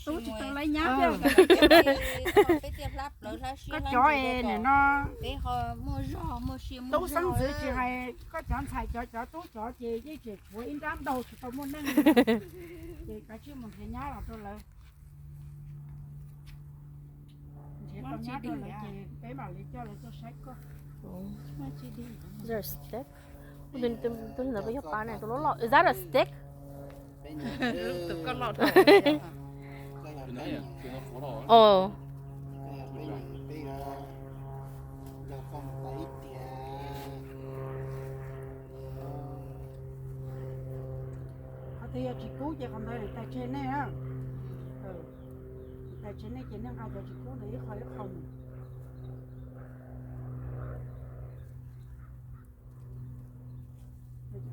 tôi chỉ tao lấy nhá có chó e này nó tôi sáng giờ chỉ hay có chọn xài chó tôi chó chị với chị của in đám đầu thì tao muốn nâng chị cả chứ mình phải nhá là tôi lấy chị tao nhá tôi lấy chị cái bảo lý cho là cho sách có Is there a stick? Tôi là cái ba này tôi lót. Is that a stick? tự con lọt Oh. thì chị cứu chị không thấy được tay trên này á tay trên này chị nâng ai cho chị cứu để khỏi không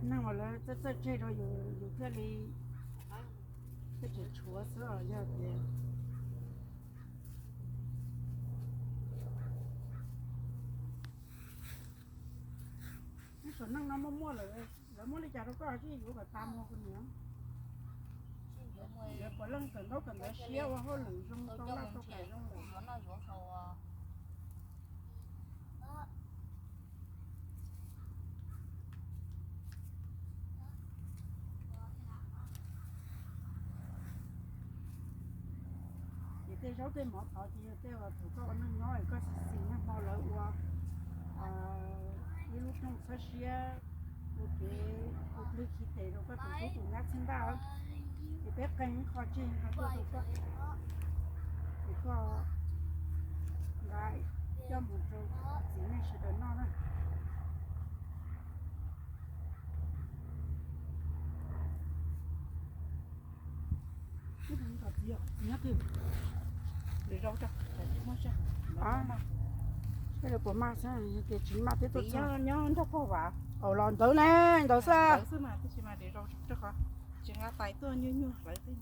năng mà là这这头有这里这只厨师啊要的你说弄那么摸了摸了家都搞去有个大摸个娘也不能等到等到歇完后冷中到那都改中了cái số cái mỏ thọ thì cái là thủ có nó nói có gì nó mỏ lợi qua lúc trong phát xia cái lúc khi thế rồi có thủ tụ ngắt sinh ra thì bé canh khó trên có thì có gái cho một số gì này sẽ đỡ nó đó cái thằng có gì nhớ kìa để rau cho cái là của ma sao cái chỉ ma thế tôi nhớ cho cô vào lòn tới nè tới sao tới mà tôi chỉ mà để rau cho khó chỉ ngã tay tôi như vậy thế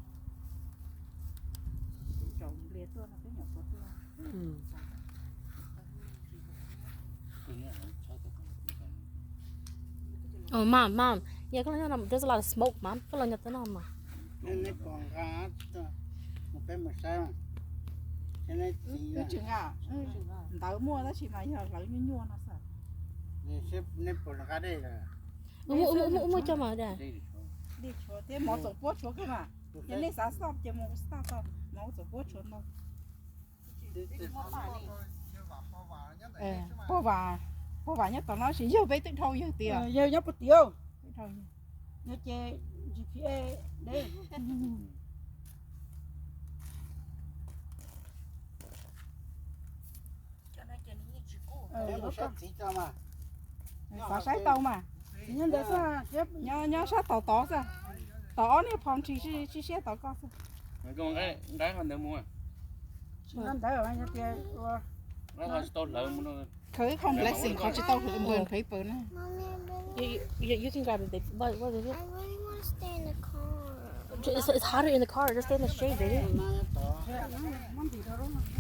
trồng liệt tôi là cái nhỏ của tôi Oh, mom. Yeah, there's a lot of smoke, mom. Cái là nó mà. Nên còn cá một cái mà sao cái chừng tao mua đó chỉ là lấy như nó sao nên còn cá đây là Mua cho mà đây. đi chỗ thế mỏ tổ bố chỗ cái mà nhân này sao stop chỉ mỏ stop mỏ tổ bố chỗ đâu bố bà nhất tao nói chỉ vô với tự thôi vô tiền vô nhóc một tiêu thôi nhớ chơi GPA đây xả sấy tàu mà nhưng để sao nhớ sát tàu sao tàu này phòng chỉ xe tàu con sao con cái con được mua nên thấy rồi nhớ kia nó là tốt lớn nó khởi không blessingเขาจะต้องถือเงินเคยเปิดนะ You can grab it. What is it? I really want to stay in the car. It's hotter in the car. Just stay in the shade, baby. nó to